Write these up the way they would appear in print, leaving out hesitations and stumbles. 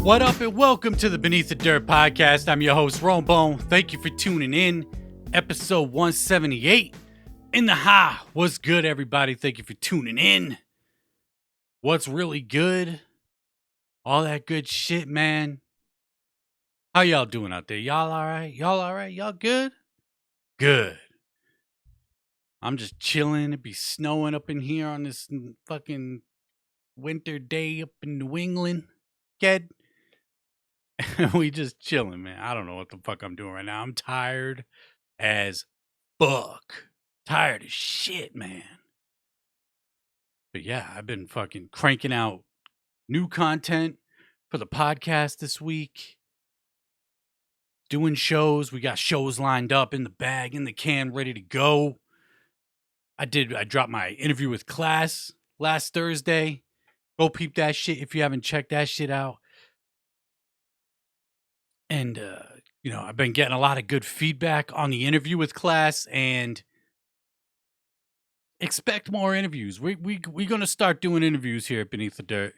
What up and welcome to the Beneath the Dirt podcast. I'm your host, Rombone. Thank you for tuning in. Episode 178 in the high. What's good, everybody? Thank you for tuning in. What's really good? All that good shit, man. How y'all doing out there? Y'all all right? Y'all all right? Y'all good? Good. I'm just chilling. It be snowing up in here on this fucking winter day up in New England. Kid. We just chilling, man. I don't know what the fuck I'm doing right now. I'm tired as fuck. Tired as shit, man. But yeah, I've been fucking cranking out new content for the podcast this week. Doing shows. We got shows lined up in the bag, in the can, ready to go. I dropped my interview with Claas last Thursday. Go peep that shit if you haven't checked that shit out. And, I've been getting a lot of good feedback on the interview with Claas, and expect more interviews. We're going to start doing interviews here at Beneath the Dirt.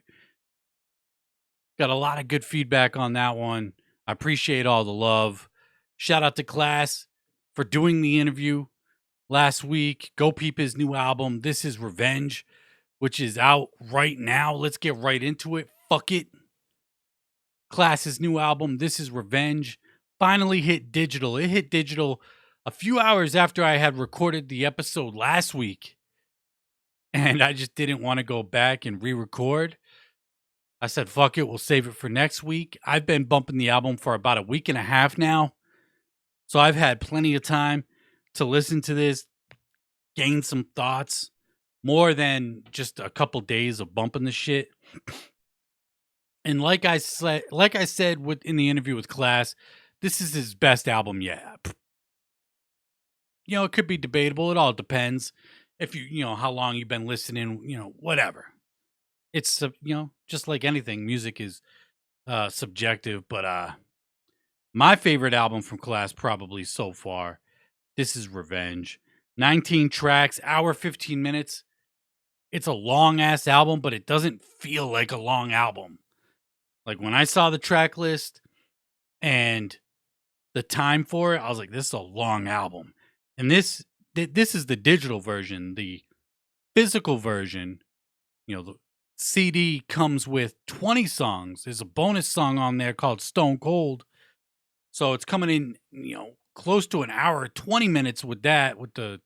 Got a lot of good feedback on that one. I appreciate all the love. Shout out to Claas for doing the interview last week. Go peep his new album, This Is Revenge, which is out right now. Let's get right into it. Fuck it. Claas's new album, This Is Revenge, finally hit digital. It hit digital a few hours after I had recorded the episode last week. And I just didn't want to go back and re-record. I said, fuck it, we'll save it for next week. I've been bumping the album for about a week and a half now. So I've had plenty of time to listen to this, gain some thoughts, more than just a couple days of bumping the shit. And like I said in the interview with Claas, this is his best album yet. It could be debatable. It all depends if how long you've been listening, whatever. It's, just like anything, music is subjective. But my favorite album from Claas probably so far, This Is Revenge. 19 tracks, hour 15 minutes. It's a long-ass album, but it doesn't feel like a long album. Like, when I saw the track list and the time for it, I was like, this is a long album. And this is the digital version. The physical version, the CD comes with 20 songs. There's a bonus song on there called Stone Cold. So it's coming in, close to an hour, 20 minutes with the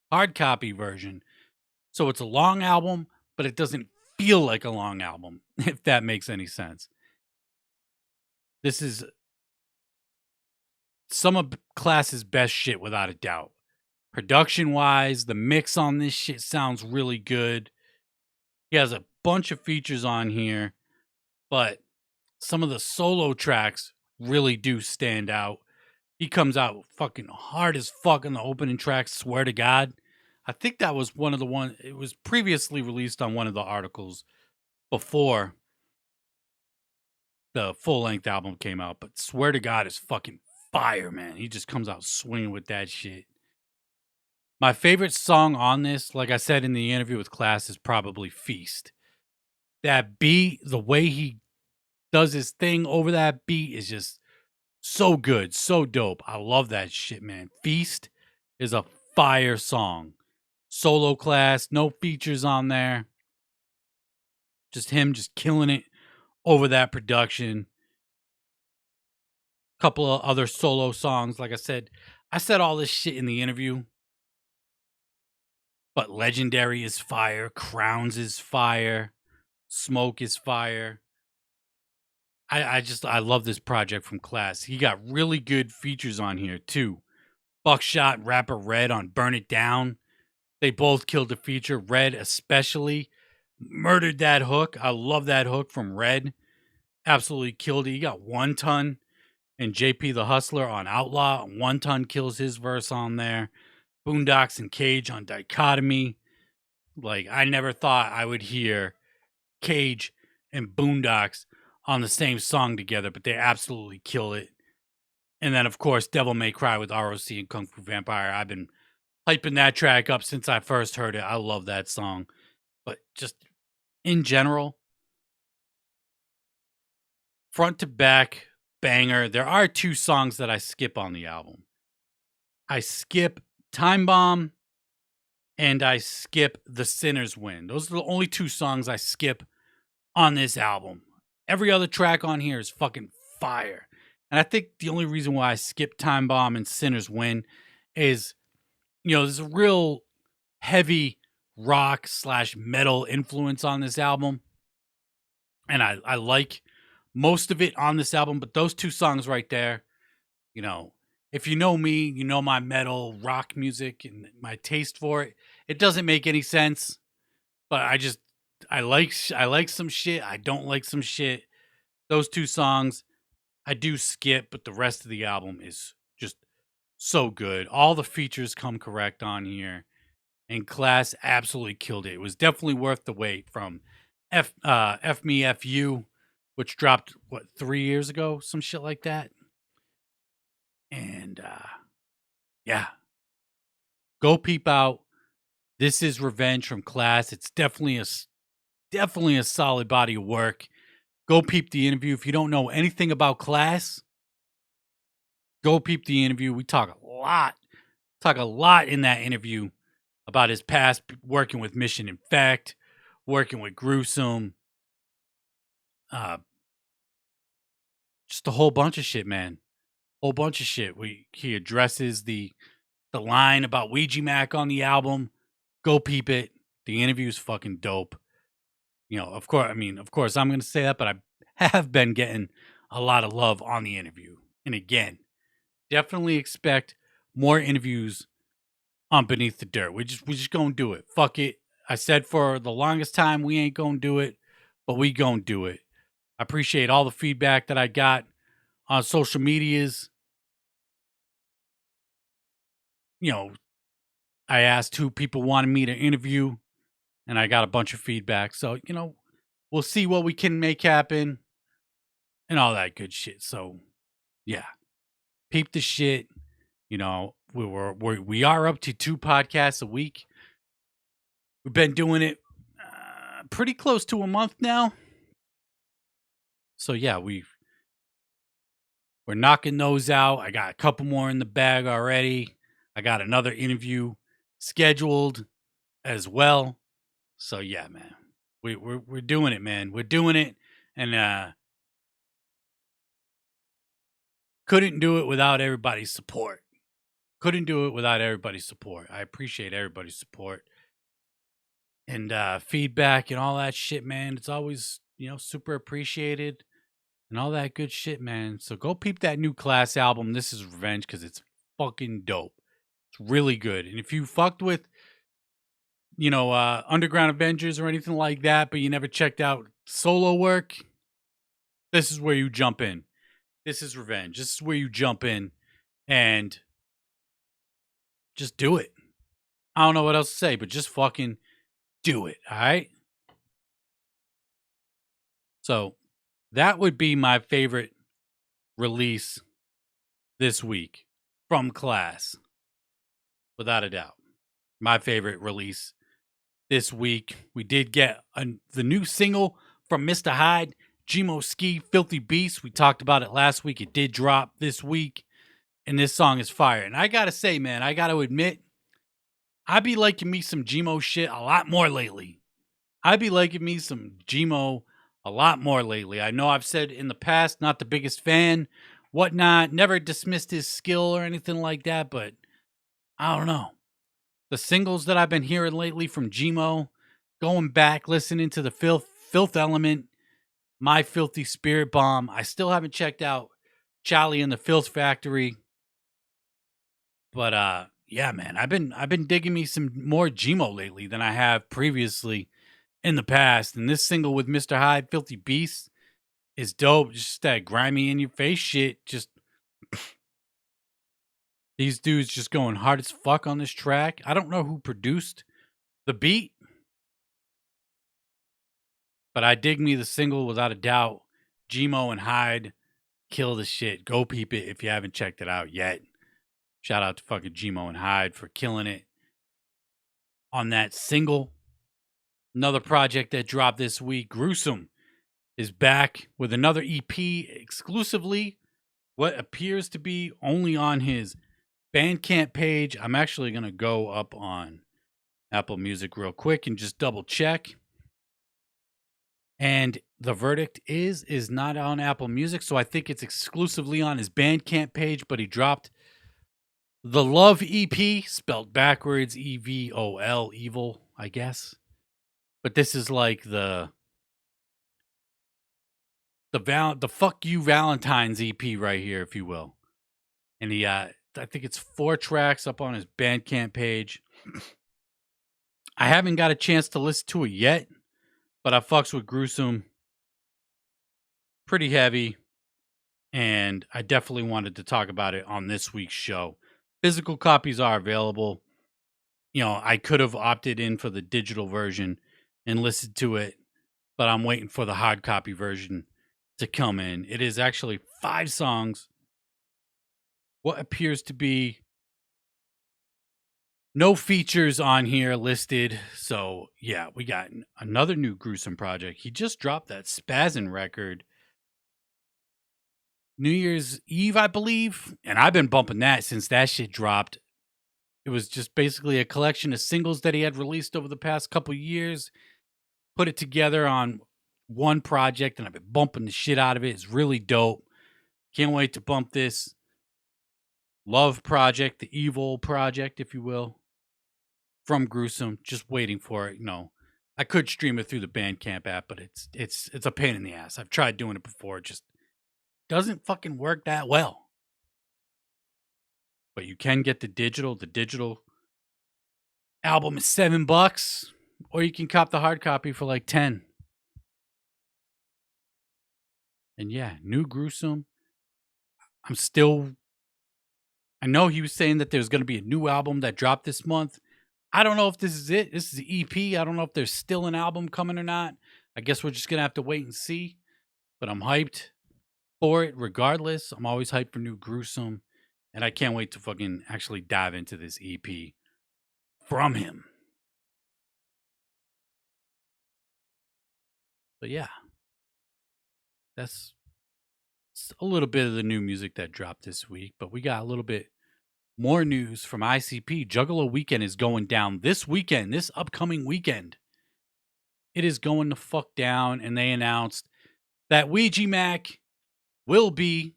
hard copy version. So it's a long album, but it doesn't feel like a long album, if that makes any sense. This is some of Claas's best shit, without a doubt. Production-wise, the mix on this shit sounds really good. He has a bunch of features on here, but some of the solo tracks really do stand out. He comes out fucking hard as fuck in the opening track, Swear to God. I think that was one of the ones, it was previously released on one of the articles before the full-length album came out, but Swear to God is fucking fire, man. He just comes out swinging with that shit. My favorite song on this, like I said in the interview with Claas, is probably Feast. That beat, the way he does his thing over that beat is just so good, so dope. I love that shit, man. Feast is a fire song. Solo Claas, no features on there. Just him just killing it over that production. Couple of other solo songs. Like I said all this shit in the interview. But Legendary is fire. Crowns is fire. Smoke is fire. I love this project from Claas. He got really good features on here too. Buckshot and rapper Red on Burn It Down. They both killed the feature. Red especially murdered that hook. I love that hook from Red. Absolutely killed it. He got 1 Ton and JP the Hustler on Outlaw. 1 Ton kills his verse on there. Boondocks and Cage on Dichotomy. Like, I never thought I would hear Cage and Boondocks on the same song together, but they absolutely kill it. And then, of course, Devil May Cry with ROC and Kung Fu Vampire. I've been hyping that track up since I first heard it. I love that song. But just in general, front to back banger. There are 2 songs that I skip on the album. I skip Time Bomb and I skip The Sinner's Win. Those are the only 2 songs I skip on this album. Every other track on here is fucking fire. And I think the only reason why I skip Time Bomb and Sinner's Win is, there's a real heavy rock / metal influence on this album. And I like most of it on this album, but those 2 songs right there, if you know me, you know my metal rock music and my taste for it. It doesn't make any sense, but I like some shit. I don't like some shit. Those 2 songs I do skip, but the rest of the album is just so good. All the features come correct on here, and Claas absolutely killed it. It was definitely worth the wait from F Me F You, which dropped 3 years ago, some shit like that. And yeah, go peep out. This is Revenge from Claas. It's definitely a solid body of work. Go peep the interview. If you don't know anything about Claas, go peep the interview. We talk a lot in that interview about his past working with Mission Infect, working with Gruesome, just a whole bunch of shit, man. Whole bunch of shit. He addresses the line about Ouija Mac on the album. Go peep it. The interview is fucking dope. Of course, I'm going to say that, but I have been getting a lot of love on the interview. And again, definitely expect more interviews on Beneath the Dirt. We just going to do it. Fuck it. I said for the longest time we ain't going to do it, but we going to do it. I appreciate all the feedback that I got on social medias. I asked who people wanted me to interview, and I got a bunch of feedback. So, we'll see what we can make happen and all that good shit. So, yeah, peep the shit. We are up to 2 podcasts a week. We've been doing it pretty close to a month now. So, yeah, we're knocking those out. I got a couple more in the bag already. I got another interview scheduled as well. So yeah, man, we're doing it, man. We're doing it, and couldn't do it without everybody's support. Couldn't do it without everybody's support. I appreciate everybody's support and feedback and all that shit, man. It's always super appreciated and all that good shit, man. So go peep that new Claas album. This is Revenge because it's fucking dope. It's really good. And if you fucked with Underground Avengers or anything like that, but you never checked out solo work, this is where you jump in. This is Revenge. This is where you jump in and just do it. I don't know what else to say, but just fucking do it, all right? So that would be my favorite release this week from Claas, without a doubt. My favorite release this week. We did get the new single from Mr. Hyde, Gmo Skee, Filthy Beast. We talked about it last week. It did drop this week, and this song is fire. And I gotta say, man, I gotta admit, I be liking me some Gmo shit a lot more lately. I be liking me some Gmo a lot more lately. I know I've said in the past, not the biggest fan, whatnot, never dismissed his skill or anything like that, but I don't know. The singles that I've been hearing lately from Gmo, going back, listening to the Filth Element, My Filthy Spirit Bomb. I still haven't checked out Charlie and the Filth Factory. But yeah, man, I've been digging me some more Gmo lately than I have previously in the past. And this single with Mr. Hyde, Filthy Beast, is dope. Just that grimy in your face shit. Just these dudes just going hard as fuck on this track. I don't know who produced the beat, but I dig me the single without a doubt. Gmo and Hyde kill the shit. Go peep it if you haven't checked it out yet. Shout out to fucking Gmo and Hyde for killing it on that single. Another project that dropped this week, GrewSum. is back with another EP exclusively what appears to be only on his Bandcamp page. I'm actually going to go up on Apple Music real quick and just double check. And the verdict is not on Apple Music, so I think it's exclusively on his Bandcamp page, but he dropped the Love EP, spelled backwards, EVOL, evil, I guess. But this is like the Fuck You Valentine's EP right here, if you will. And he I think it's 4 tracks up on his Bandcamp page. I haven't got a chance to listen to it yet, but I fucks with Gruesome pretty heavy, and I definitely wanted to talk about it on this week's show. Physical copies are available. You know, I could have opted in for the digital version and listened to it, but I'm waiting for the hard copy version to come in. It is actually 5 songs. What appears to be no features on here listed. So, yeah, we got another new Gruesome project. He just dropped that Spazzin' record New Year's Eve, I believe. And I've been bumping that since that shit dropped. It was just basically a collection of singles that he had released over the past couple years. Put it together on one project, and I've been bumping the shit out of it. It's really dope. Can't wait to bump this Love project, the Evil project, if you will, from Gruesome. Just waiting for it. You know, I could stream it through the Bandcamp app, but it's a pain in the ass. I've tried doing it before. It just doesn't fucking work that well. But you can get the digital. The digital album is $7, or you can cop the hard copy for like 10. And yeah, new Gruesome. I know he was saying that there's going to be a new album that dropped this month. I don't know if this is it. This is the EP. I don't know if there's still an album coming or not. I guess we're just going to have to wait and see. But I'm hyped for it regardless. I'm always hyped for new Gruesome. And I can't wait to fucking actually dive into this EP from him. But yeah, that's a little bit of the new music that dropped this week. But we got a little bit more news from ICP. Juggalo Weekend is going down this weekend, this upcoming weekend. It is going to fuck down, and they announced that Ouija Mac will be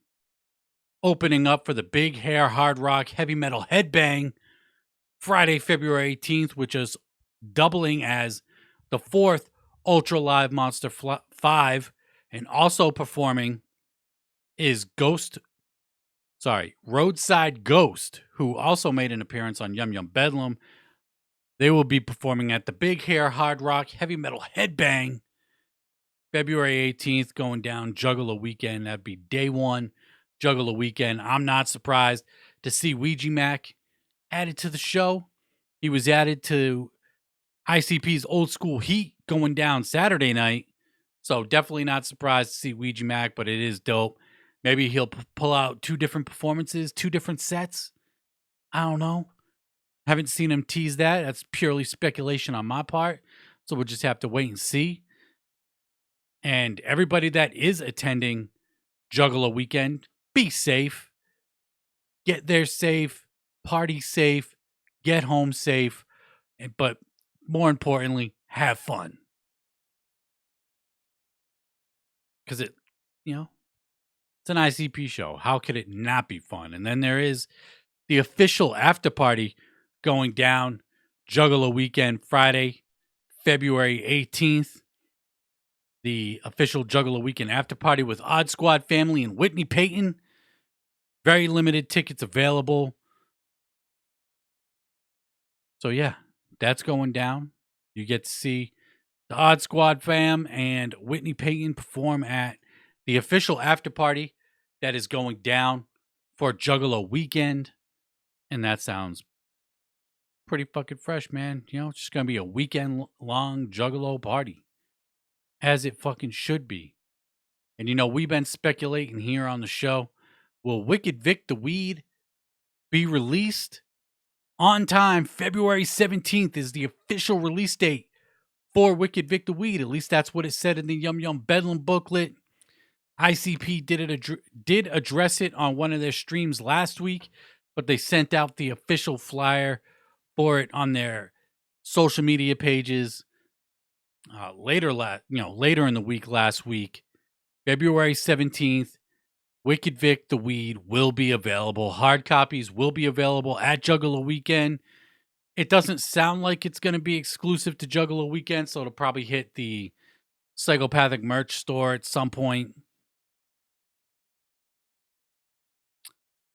opening up for the Big Hair Hard Rock Heavy Metal Headbang Friday, February 18th, which is doubling as the 4th Ultra Live Monster 5, and also performing is Roadside Ghost, who also made an appearance on Yum Yum Bedlam. They will be performing at the Big Hair Hard Rock Heavy Metal Headbang February 18th, going down Juggalo Weekend. That'd be day 1, Juggalo Weekend. I'm not surprised to see Ouija Mac added to the show. He was added to ICP's Old School Heat going down Saturday night. So definitely not surprised to see Ouija Mac, but it is dope. Maybe he'll pull out 2 different performances, 2 different sets. I don't know. Haven't seen him tease that. That's purely speculation on my part. So we'll just have to wait and see. And everybody that is attending Juggalo Weekend, be safe. Get there safe. Party safe. Get home safe. But more importantly, have fun. Because it's an ICP show. How could it not be fun? And then there is the official after party going down Juggalo Weekend Friday, February 18th. The official Juggalo Weekend after party with Odd Squad family and Whitney Payton. Very limited tickets available. So yeah, that's going down. You get to see the Odd Squad fam and Whitney Payton perform at the official after party that is going down for Juggalo Weekend. And that sounds pretty fucking fresh, man. It's just going to be a weekend-long Juggalo party. As it fucking should be. And we've been speculating here on the show. Will Wicked Vic the Weed be released on time? February 17th is the official release date for Wicked Vic the Weed. At least that's what it said in the Yum Yum Bedlam booklet. ICP did address it on one of their streams last week, but they sent out the official flyer for it on their social media pages later in the week last week. February 17th, Wicked Vic the Weed will be available. Hard copies will be available at Juggalo Weekend. It doesn't sound like it's going to be exclusive to Juggalo Weekend, so it'll probably hit the Psychopathic merch store at some point.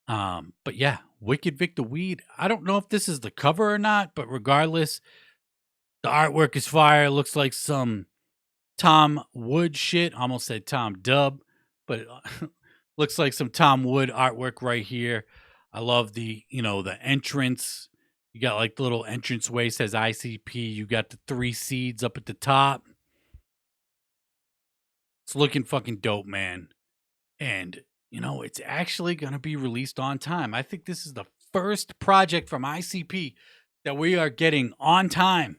But yeah, Wicked Vic the Weed. I don't know if this is the cover or not, but regardless, the artwork is fire. It looks like some Tom Wood shit. Almost said Tom Dub, but looks like some Tom Wood artwork right here. I love the entrance. You got like the little entranceway says ICP. You got the 3 seeds up at the top. It's looking fucking dope, man. And it's actually going to be released on time. I think this is the first project from ICP that we are getting on time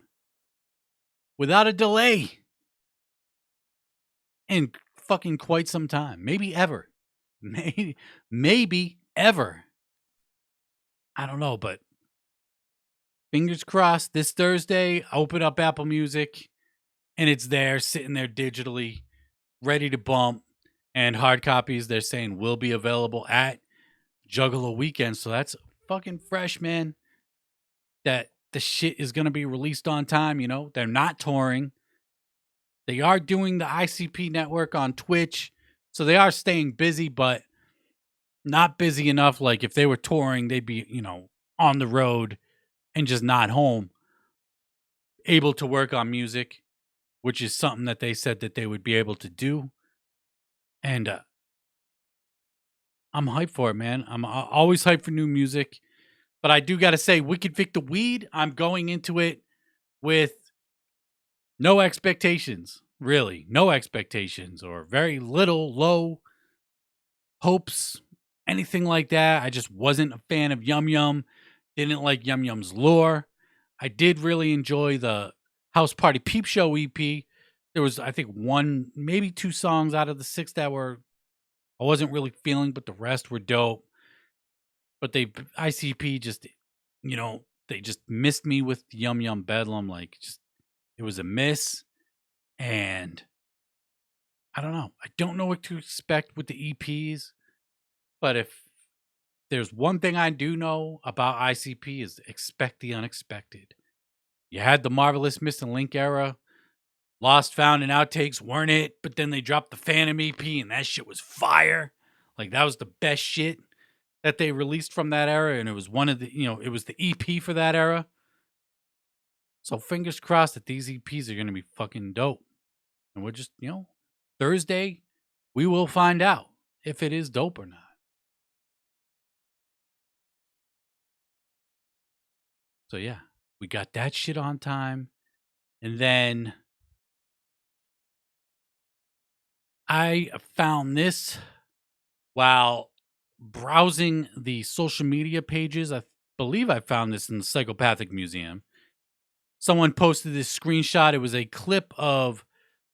without a delay in fucking quite some time. Maybe ever. Maybe ever. I don't know, but fingers crossed this Thursday, open up Apple Music and it's there, sitting there digitally, ready to bump. And hard copies, they're saying, will be available at Juggalo Weekend. So that's fucking fresh, man. That the shit is going to be released on time, They're not touring. They are doing the ICP network on Twitch. So they are staying busy, but not busy enough. Like if they were touring, they'd be, on the road and just not home, able to work on music, which is something that they said that they would be able to do. And I'm hyped for it, man. I'm always hyped for new music. But I do got to say, Wicked Vic the Weed, I'm going into it with no expectations, really. No expectations or very little, low hopes, anything like that. I just wasn't a fan of Yum Yum. Didn't like Yum Yum's lore. I did really enjoy the House Party Peep Show EP. There was, I think, 1, maybe 2 songs out of the 6 that I wasn't really feeling, but the rest were dope. But ICP just, they just missed me with Yum Yum Bedlam. Like, just, it was a miss. And I don't know. I don't know what to expect with the EPs. But if there's one thing I do know about ICP is expect the unexpected. You had the Marvelous Missing Link era. Lost, Found, and Outtakes weren't it, but then they dropped the Phantom EP, and that shit was fire. Like, that was the best shit that they released from that era, and it was one of the, it was the EP for that era. So fingers crossed that these EPs are going to be fucking dope. And we're just, Thursday, we will find out if it is dope or not. So yeah, we got that shit on time. And then I found this while browsing the social media pages. I believe I found this in the Psychopathic Museum. Someone posted this screenshot. It was a clip of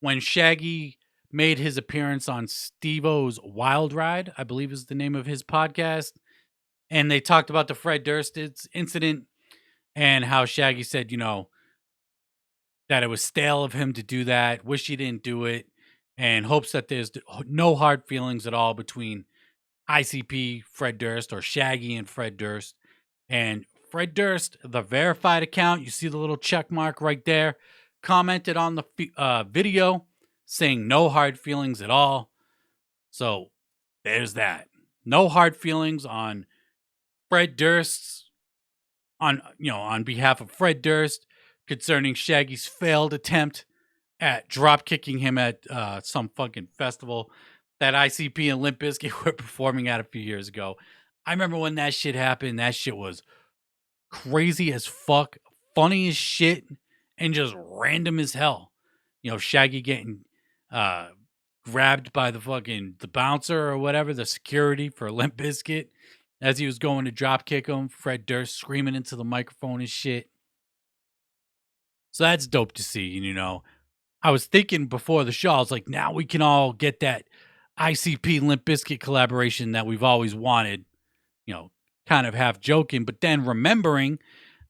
when Shaggy made his appearance on Steve-O's Wild Ride, I believe is the name of his podcast. And they talked about the Fred Durst incident and how Shaggy said, that it was stale of him to do that. Wish he didn't do it. And hopes that there's no hard feelings at all between ICP, Fred Durst, or Shaggy and Fred Durst. And Fred Durst, the verified account, you see the little check mark right there, commented on the video saying no hard feelings at all. So there's that. No hard feelings on Fred Durst's, on behalf of Fred Durst concerning Shaggy's failed attempt at drop kicking him at some fucking festival that ICP and Limp Bizkit were performing at a few years ago. I remember when that shit happened. That shit was crazy as fuck, funny as shit, and just random as hell. Shaggy getting grabbed by the bouncer or whatever, the security for Limp Bizkit as he was going to drop kick him. Fred Durst screaming into the microphone and shit. So that's dope to see. And, you know, I was thinking before the show, I was like, now we can all get that ICP Limp Bizkit collaboration that we've always wanted, you know, kind of half joking, but then remembering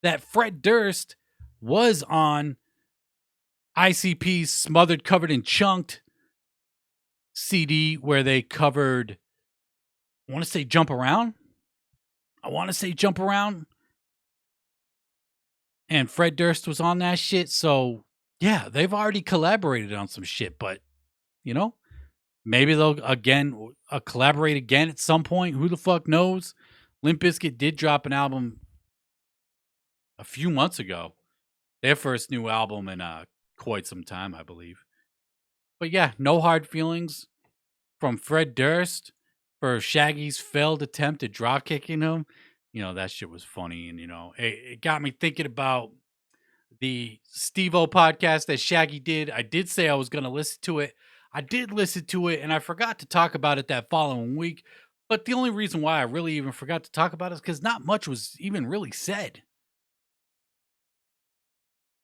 that Fred Durst was on ICP's Smothered, Covered, and Chunked CD where they covered, I want to say Jump Around. And Fred Durst was on that shit. So, yeah, they've already collaborated on some shit, but, you know, maybe they'll collaborate again at some point. Who the fuck knows? Limp Bizkit did drop an album a few months ago. Their first new album in quite some time, I believe. But yeah, no hard feelings from Fred Durst for Shaggy's failed attempt at drop kicking him. You know, that shit was funny. And, you know, it got me thinking about the Steve-O podcast that Shaggy did. I did say I was going to listen to it. I did listen to it, and I forgot to talk about it that following week. But the only reason why I really even forgot to talk about it is because not much was even really said.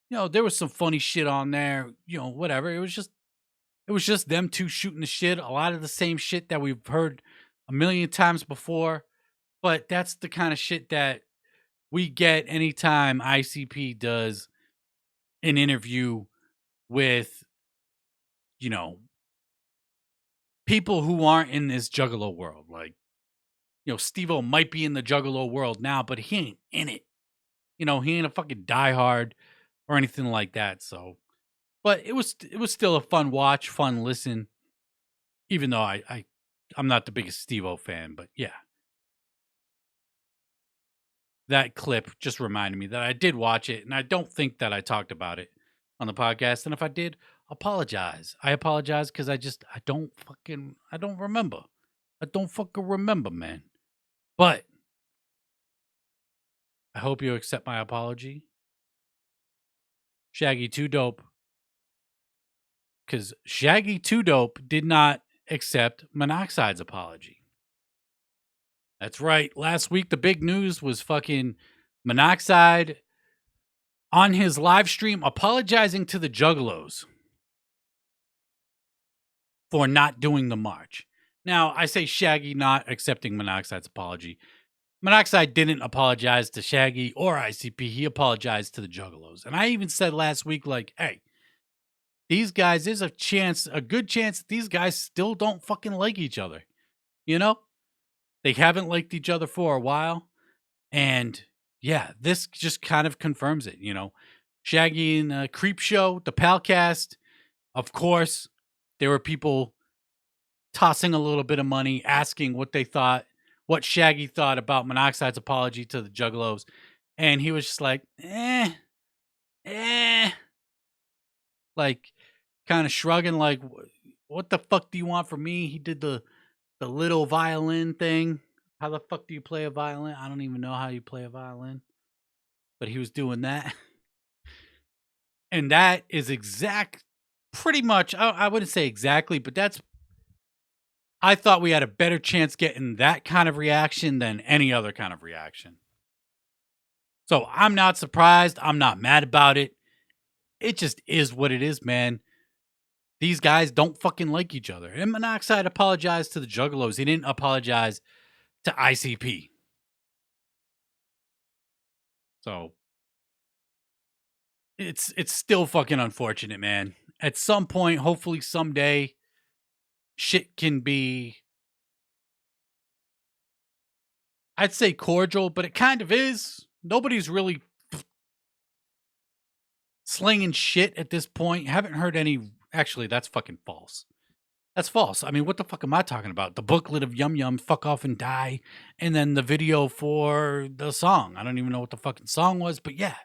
You know, there was some funny shit on there, you know, whatever. It was just them two shooting the shit, a lot of the same shit that we've heard a million times before. But that's the kind of shit that we get anytime ICP does an interview with, you know, people who aren't in this juggalo world. Like, you know, Steve-O might be in the juggalo world now, but he ain't in it. You know, he ain't a fucking diehard or anything like that. So, but it was still a fun watch, fun listen. Even though I'm not the biggest Steve-O fan, but yeah, that clip just reminded me that I did watch it, and I don't think that I talked about it on the podcast. And if I did, apologize. I apologize because I don't remember. I don't fucking remember, man. But I hope you accept my apology. Shaggy Too Dope. Because Shaggy Too Dope did not accept Monoxide's apology. That's right. Last week, the big news was fucking Monoxide on his live stream apologizing to the juggalos for not doing the march. Now, I say Shaggy not accepting Monoxide's apology. Monoxide didn't apologize to Shaggy or ICP. He apologized to the juggalos. And I even said last week, like, hey, these guys, there's a good chance that these guys still don't fucking like each other. You know? They haven't liked each other for a while. And yeah, this just kind of confirms it, you know. Shaggy and Creep Show, the Palcast, of course, there were people tossing a little bit of money, asking what they thought, what Shaggy thought about Monoxide's apology to the Juggalos. And he was just like, like kind of shrugging, like, what the fuck do you want from me? He did the little violin thing. How the fuck do you play a violin? I don't even know how you play a violin. But he was doing that. And that is pretty much, I wouldn't say exactly, but I thought we had a better chance getting that kind of reaction than any other kind of reaction. So I'm not surprised. I'm not mad about it. It just is what it is, man. These guys don't fucking like each other. And Monoxide apologized to the Juggalos. He didn't apologize to ICP. So it's still fucking unfortunate, man. At some point, hopefully someday, shit can be, I'd say cordial, but it kind of is. Nobody's really slinging shit at this point. Haven't heard any. Actually, that's fucking false. That's false. I mean, what the fuck am I talking about? The booklet of Yum Yum, Fuck Off and Die, and then the video for the song. I don't even know what the fucking song was, but yeah,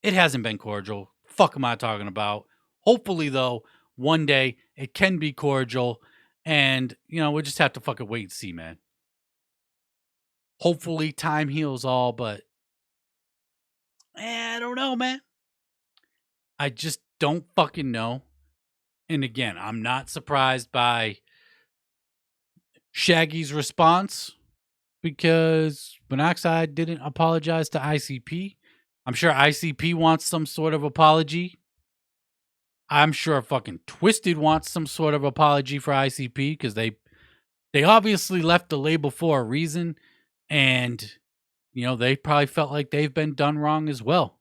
it hasn't been cordial. Fuck am I talking about? Hopefully, though, one day it can be cordial, and, you know, we'll just have to fucking wait and see, man. Hopefully, time heals all, but I don't know, man. I just don't fucking know. And again, I'm not surprised by Shaggy's response because Monoxide didn't apologize to ICP. I'm sure ICP wants some sort of apology. I'm sure fucking Twiztid wants some sort of apology for ICP because they obviously left the label for a reason, and they probably felt like they've been done wrong as well.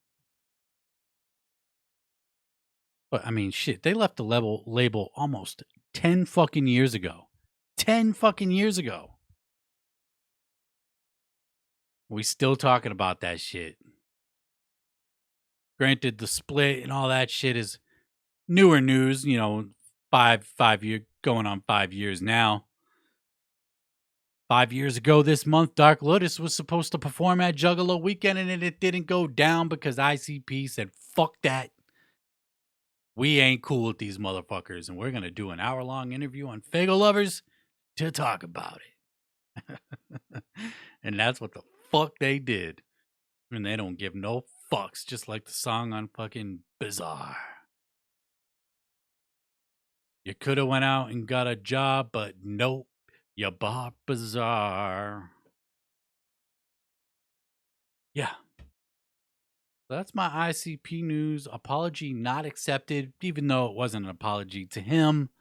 But I mean, shit, they left the label almost 10 fucking years ago. 10 fucking years ago. We still talking about that shit. Granted, the split and all that shit is newer news, 5 year going on 5 years now. 5 years ago this month, Dark Lotus was supposed to perform at Juggalo Weekend, and it didn't go down because ICP said, fuck that. We ain't cool with these motherfuckers, and we're going to do an hour-long interview on Fago Lovers to talk about it. And that's what the fuck they did. And they don't give no fucks, just like the song on fucking Bizarre. You could have went out and got a job, but nope, you bought Bizarre. Yeah. That's my ICP news. Apology not accepted, even though it wasn't an apology to him.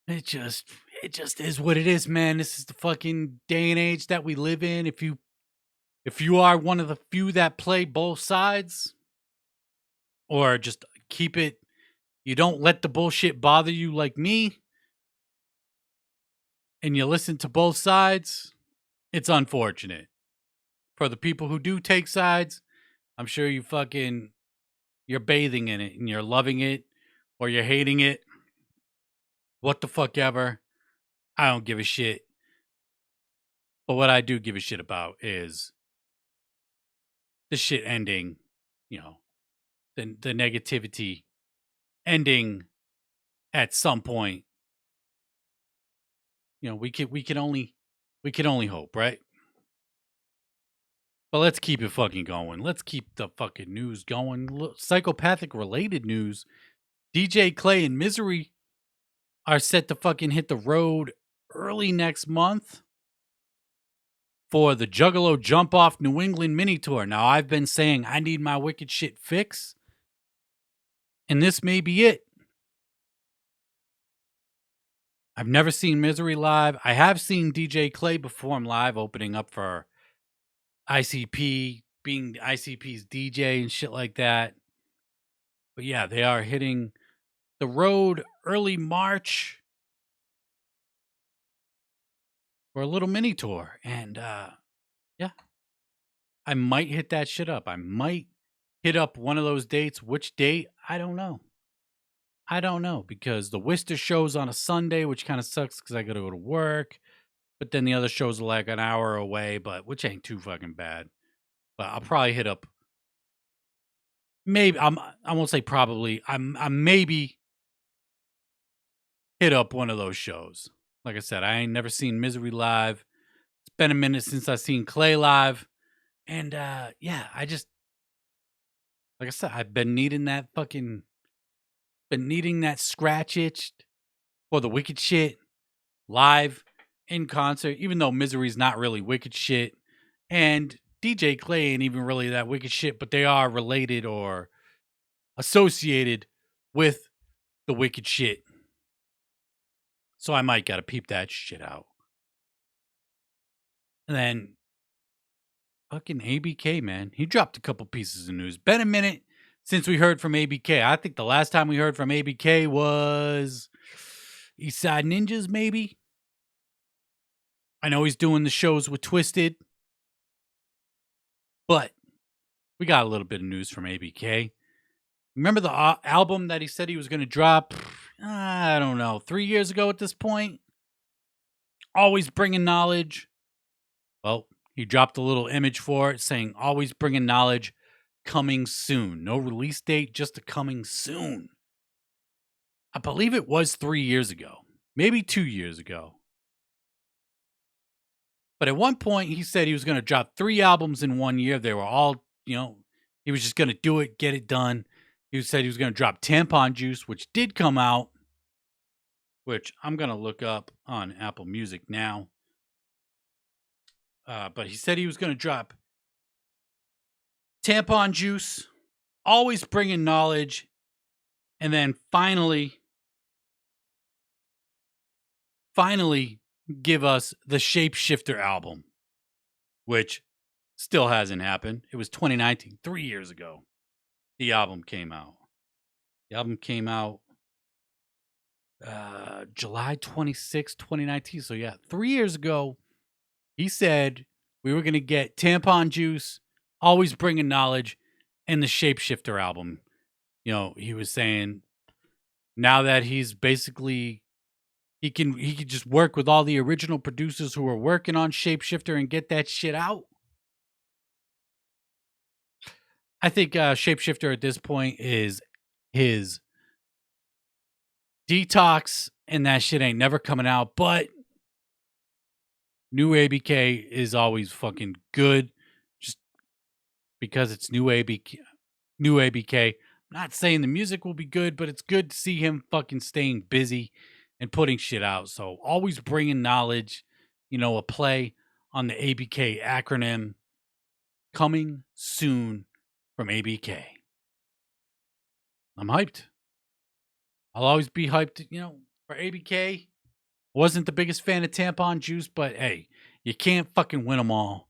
It just is what it is, man. This is the fucking day and age that we live in. If you are one of the few that play both sides, or just keep it, you don't let the bullshit bother you like me, and you listen to both sides, it's unfortunate. For the people who do take sides, I'm sure you're bathing in it and you're loving it or you're hating it. What the fuck ever. I don't give a shit. But what I do give a shit about is the shit ending, the negativity ending at some point. We can only hope, right? But let's keep it fucking going. Let's keep the fucking news going. Psychopathic related news. DJ Clay and myzery are set to fucking hit the road early next month for the Juggalo Jump Off New England mini tour. Now, I've been saying I need my wicked shit fix, and this may be it. I've never seen myzery live. I have seen DJ Clay perform live, opening up for ICP, being ICP's DJ and shit like that. But yeah, they are hitting the road early March for a little mini tour. And yeah, I might hit that shit up. I might hit up one of those dates. Which date? I don't know. Because the Worcester show's on a Sunday, which kind of sucks because I got to go to work. But then the other shows are like an hour away, which ain't too fucking bad. But I'll probably hit up. Maybe I won't say probably. I'm maybe hit up one of those shows. Like I said, I ain't never seen myzery live. It's been a minute since I seen Clay live. And yeah, like I said, I've been needing that scratch itch for the wicked shit live in concert, even though myzery's not really wicked shit. And DJ Clay ain't even really that wicked shit, but they are related or associated with the wicked shit. So I might gotta peep that shit out. And then fucking ABK, man. He dropped a couple pieces of news. Been a minute since we heard from ABK. I think the last time we heard from ABK was Eastside Ninjas, maybe. I know he's doing the shows with twiztid. But we got a little bit of news from ABK. Remember the album that he said he was going to drop, I don't know, 3 years ago at this point? Always Bringing Knowledge. Well, he dropped a little image for it saying, Always Bringing Knowledge, coming soon. No release date, just a coming soon. I believe it was 3 years ago. Maybe 2 years ago. But at one point, he said he was going to drop 3 albums in 1 year. They were all, he was just going to do it, get it done. He said he was going to drop Tampon Juice, which did come out, which I'm going to look up on Apple Music now. But he said he was going to drop tampon juice, always bringing knowledge, and then finally give us the Shapeshifter album, which still hasn't happened. It was 2019, 3 years ago. The album came out. The album came out July 26, 2019. So yeah, 3 years ago, he said we were going to get tampon juice, always bringing knowledge, and the Shapeshifter album. You know, he was saying now that he's basically he can just work with all the original producers who were working on Shapeshifter and get that shit out. I think Shapeshifter at this point is his detox, and that shit ain't never coming out. But new ABK is always fucking good, just because it's new ABK. New ABK. I'm not saying the music will be good, but it's good to see him fucking staying busy and putting shit out. So always bringing knowledge, you know, a play on the ABK acronym. Coming soon from ABK. I'm hyped. I'll always be hyped, you know, for ABK. Wasn't the biggest fan of tampon juice, but hey, you can't fucking win them all.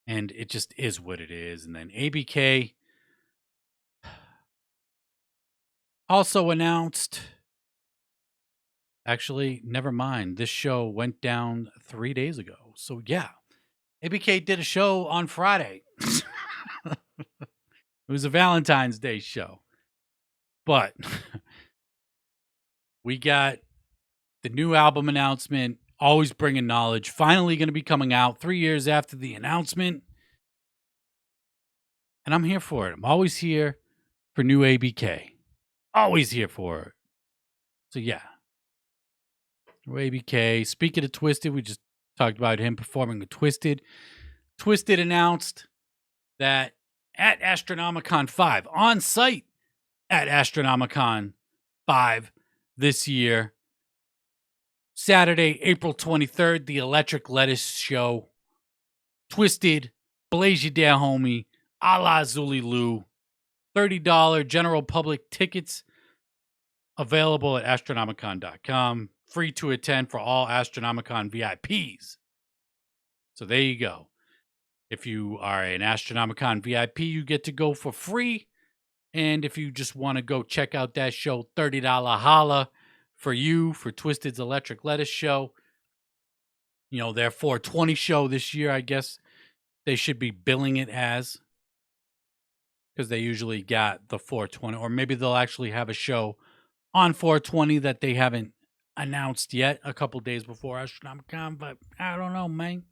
And it just is what it is. And then ABK also announced, actually, never mind. This show went down 3 days ago. So yeah, ABK did a show on Friday. It was a Valentine's Day show. But we got the new album announcement, always bringing knowledge, finally going to be coming out 3 years after the announcement. And I'm here for it. I'm always here for new ABK. Always here for it. So yeah. New ABK. Speaking of Twiztid, we just talked about him performing with Twiztid. Twiztid announced that at Astronomicon 5, on site at Astronomicon 5 this year, Saturday, April 23rd, the Electric Lettuce Show. Twiztid, Blaze You Down Homie, a la Zuli Lou. $30 general public tickets available at astronomicon.com. Free to attend for all Astronomicon VIPs. So there you go. If you are an Astronomicon VIP, you get to go for free. And if you just want to go check out that show, $30 holla for you for Twiztid's Electric Lettuce Show. You know, their 420 show this year, I guess they should be billing it as, because they usually got the 420, or maybe they'll actually have a show on 420 that they haven't announced yet a couple days before Astronomicon, but I don't know, man.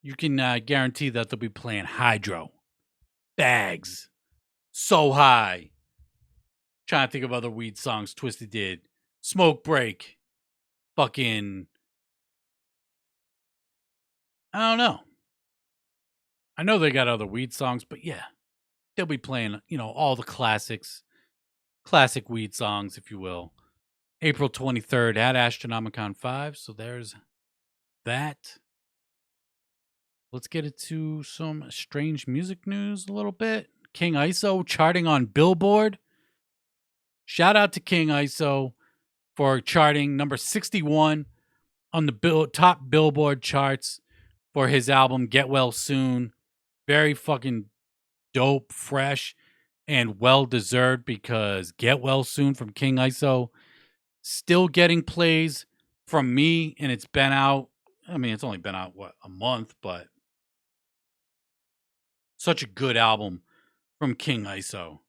You can guarantee that they'll be playing Hydro, Bags, So High. Trying to think of other weed songs Twiztid did. Smoke Break. Fucking, I don't know. I know they got other weed songs, but yeah. They'll be playing, you know, all the classics. Classic weed songs, if you will. April 23rd at Astronomicon 5. So there's that. Let's get into some strange music news a little bit. King ISO charting on Billboard. Shout out to King ISO for charting number 61 on the top Billboard charts for his album Get Well Soon. Very fucking dope, fresh, and well-deserved, because Get Well Soon from King ISO still getting plays from me, and it's been out. I mean, it's only been out, a month, but such a good album from King ISO.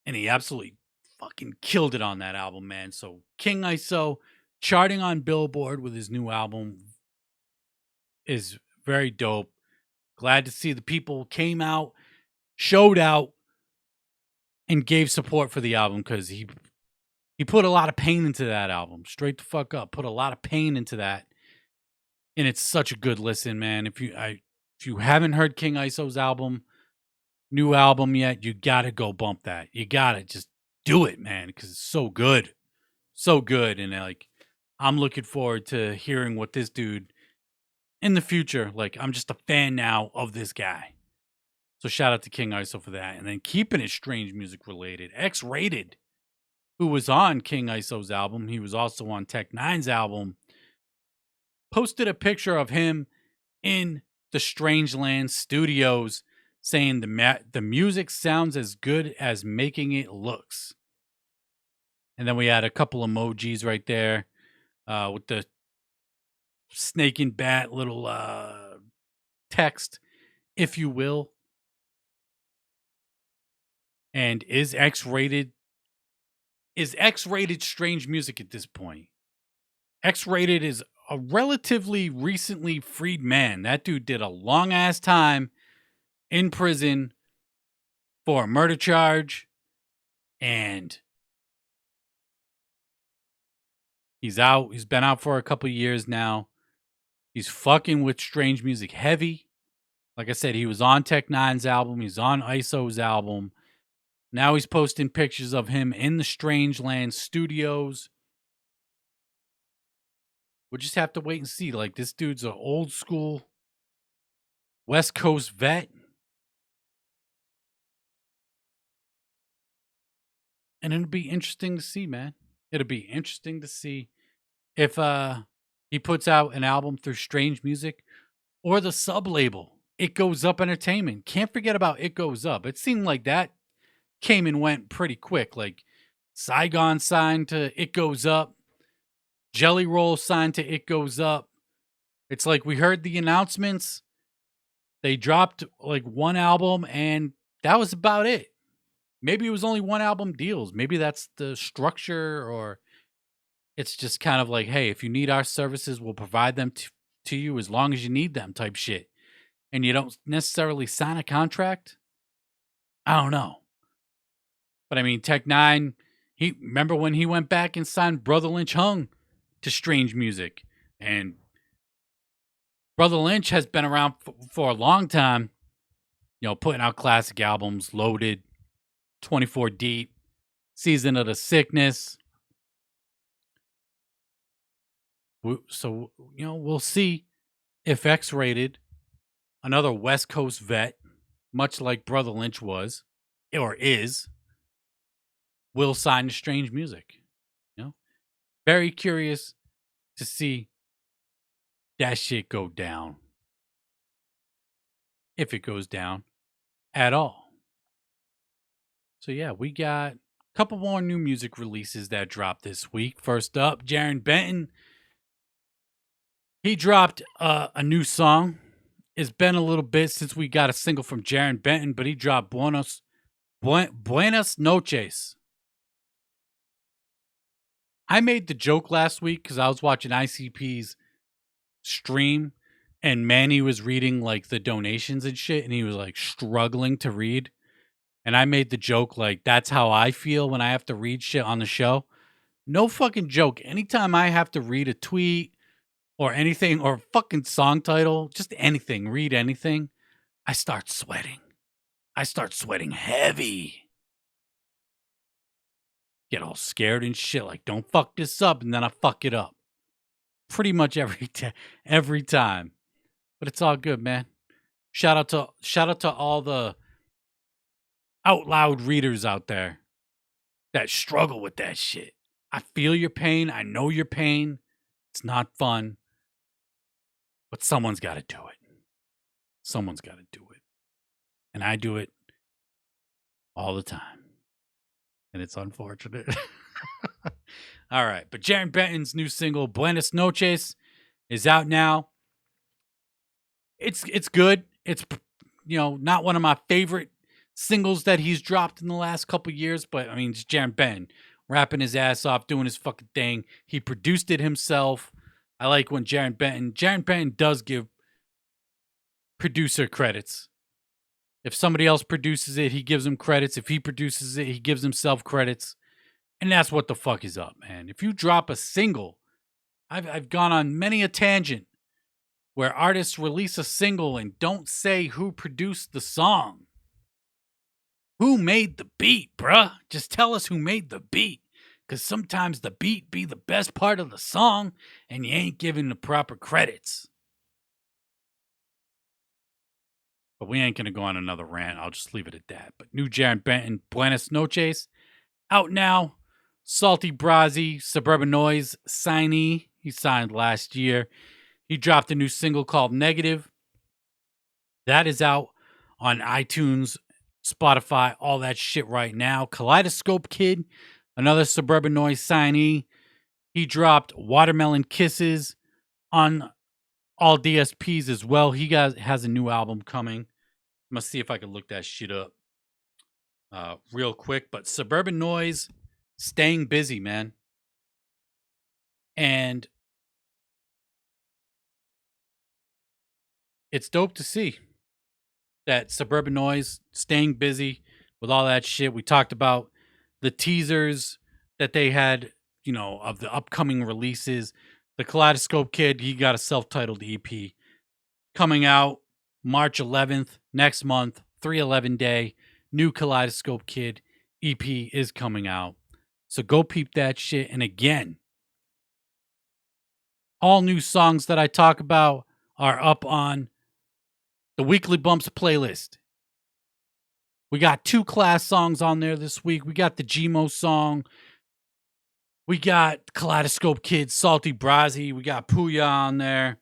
And he absolutely fucking killed it on that album, man. So King ISO charting on Billboard with his new album is very dope. Glad to see the people came out, showed out, and gave support for the album, because he put a lot of pain into that album. Straight the fuck up. Put a lot of pain into that. And it's such a good listen, man. If you haven't heard King ISO's new album yet, you gotta go bump that. You gotta just do it, man, because it's so good. So good. And like, I'm looking forward to hearing what this dude in the future, like, I'm just a fan now of this guy. So shout out to King ISO for that. And then keeping it strange music related, X-Rated, who was on King ISO's album, he was also on Tech Nine's album, posted a picture of him in the Strangeland studios saying the music sounds as good as making it looks. And then we had a couple emojis right there with the snake and bat little text, if you will. And is X-Rated strange music at this point? X-Rated is a relatively recently freed man. That dude did a long ass time in prison for a murder charge, and he's out. He's been out for a couple years now. He's fucking with strange music heavy. Like I said, he was on Tech Nine's album. He's on ISO's album. Now he's posting pictures of him in the Strangeland studios. We'll just have to wait and see. Like, this dude's an old school West Coast vet. And it'll be interesting to see, man. It'll be interesting to see if he puts out an album through Strange Music or the sub label, It Goes Up Entertainment. Can't forget about It Goes Up. It seemed like that came and went pretty quick. Like, Saigon signed to It Goes Up. Jelly Roll signed to It Goes Up. It's like we heard the announcements. They dropped like one album and that was about it. Maybe it was only one album deals. Maybe that's the structure, or it's just kind of like, hey, if you need our services, we'll provide them to you as long as you need them type shit. And you don't necessarily sign a contract. I don't know. But I mean, Tech Nine, remember when he went back and signed Brother Lynch Hung to Strange Music. And Brother Lynch has been around for a long time, you know, putting out classic albums, Loaded, 24 Deep, Season of the Sickness. So, you know, we'll see if X-Rated, another West Coast vet, much like Brother Lynch was, or is, will sign to Strange Music. You know, very curious to see that shit go down. If it goes down at all. So yeah, we got a couple more new music releases that dropped this week. First up, Jarren Benton. He dropped a new song. It's been a little bit since we got a single from Jarren Benton, but he dropped buenas noches. I made the joke last week because I was watching ICP's stream and Manny was reading like the donations and shit, and he was like struggling to read. And I made the joke like, that's how I feel when I have to read shit on the show. No fucking joke. Anytime I have to read a tweet or anything, or a fucking song title, just anything, read anything, I start sweating. I start sweating heavy. Get all scared and shit, like, don't fuck this up, and then I fuck it up. Pretty much every time. But it's all good, man. Shout out to all the out loud readers out there that struggle with that shit. I feel your pain. I know your pain. It's not fun. But someone's got to do it. Someone's got to do it. And I do it all the time. And it's unfortunate. All right. But Jarren Benton's new single, Buenas Noches, is out now. It's good. It's, you know, not one of my favorite singles that he's dropped in the last couple years, but I mean, it's Jarren Benton rapping his ass off, doing his fucking thing. He produced it himself. I like when Jarren Benton does give producer credits. If somebody else produces it, he gives them credits. If he produces it, he gives himself credits. And that's what the fuck is up, man. If you drop a single, I've gone on many a tangent where artists release a single and don't say who produced the song. Who made the beat, bruh? Just tell us who made the beat. Because sometimes the beat be the best part of the song and you ain't giving the proper credits. But we ain't going to go on another rant. I'll just leave it at that. But new Jarren Benton, Buenas Noches, out now. Salty Brasi, Suburban Noise, signee. He signed last year. He dropped a new single called Negative. That is out on iTunes, Spotify, all that shit right now. Kaleidoscope Kid, another Suburban Noise signee. He dropped Watermelon Kisses on all DSPs as well. He has a new album coming. I'm going to see if I can look that shit up real quick. But Suburban Noise, staying busy, man. And it's dope to see that Suburban Noise staying busy with all that shit. We talked about the teasers that they had, you know, of the upcoming releases. The Kaleidoscope Kid, he got a self-titled EP coming out March 11th, next month, 3/11 day. New Kaleidoscope Kid EP is coming out. So go peep that shit. And again, all new songs that I talk about are up on the Weekly Bumps playlist. We got 2 Claas songs on there this week. We got the Gmo song. We got Kaleidoscope Kid, Salty Brasi. We got Puya on there.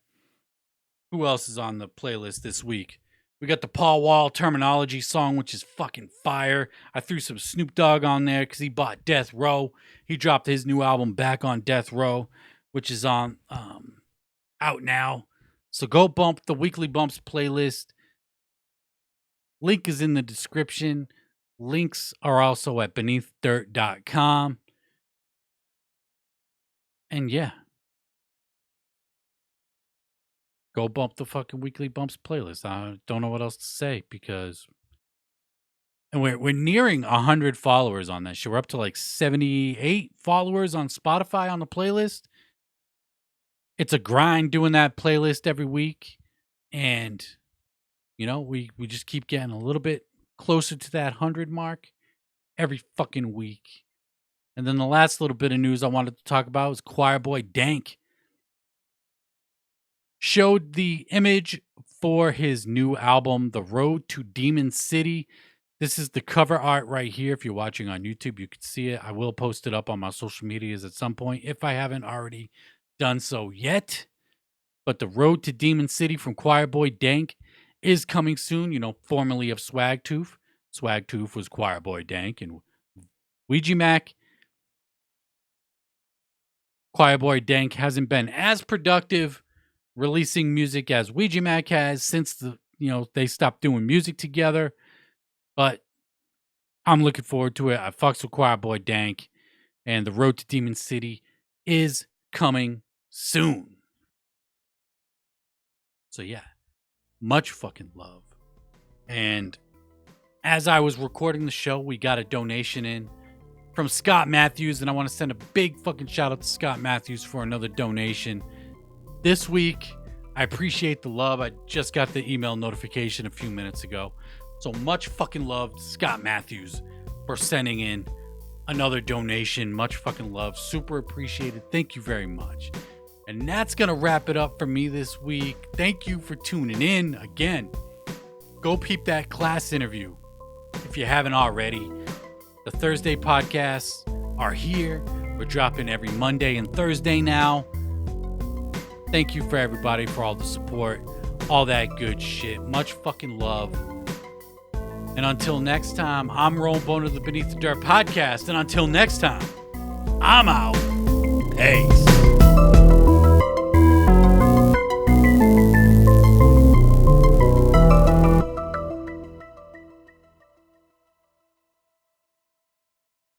Who else is on the playlist this week? We got the Paul Wall Terminology song, which is fucking fire. I threw some Snoop Dogg on there because he bought Death Row. He dropped his new album Back on Death Row, which is on out now. So go bump the Weekly Bumps playlist. Link is in the description. Links are also at beneathdirt.com. And yeah, go bump the fucking Weekly Bumps playlist. I don't know what else to say because, and we're nearing 100 followers on that shit. We're up to like 78 followers on Spotify on the playlist. It's a grind doing that playlist every week, and you know we just keep getting a little bit closer to that 100 mark every fucking week. And then the last little bit of news I wanted to talk about was Choirboy Dank showed the image for his new album, The Road to Demon City. This is the cover art right here. If you're watching on YouTube, you can see it. I will post it up on my social medias at some point if I haven't already done so yet. But The Road to Demon City from Choirboy Dank is coming soon, you know, formerly of Swagtooth. Swagtooth was Choirboy Dank and Ouija Mac. Choirboy Dank hasn't been as productive releasing music as Ouija Mac has since they stopped doing music together. But I'm looking forward to it. I fucks with Choirboy Dank, and The Road to Demon City is coming soon. So yeah, much fucking love. And as I was recording the show, we got a donation in from Scott Matthews, and I want to send a big fucking shout out to Scott Matthews for another donation this week. I appreciate the love. I just got the email notification a few minutes ago. So much fucking love to Scott Matthews for sending in another donation. Much fucking love. Super appreciated. Thank you very much. And that's going to wrap it up for me this week. Thank you for tuning in. Again, go peep that Claas interview if you haven't already. The Thursday podcasts are here. We're dropping every Monday and Thursday now. Thank you for everybody for all the support, all that good shit. Much fucking love. And until next time, I'm Roland Boner of the Beneath the Dirt podcast. And until next time, I'm out. Peace.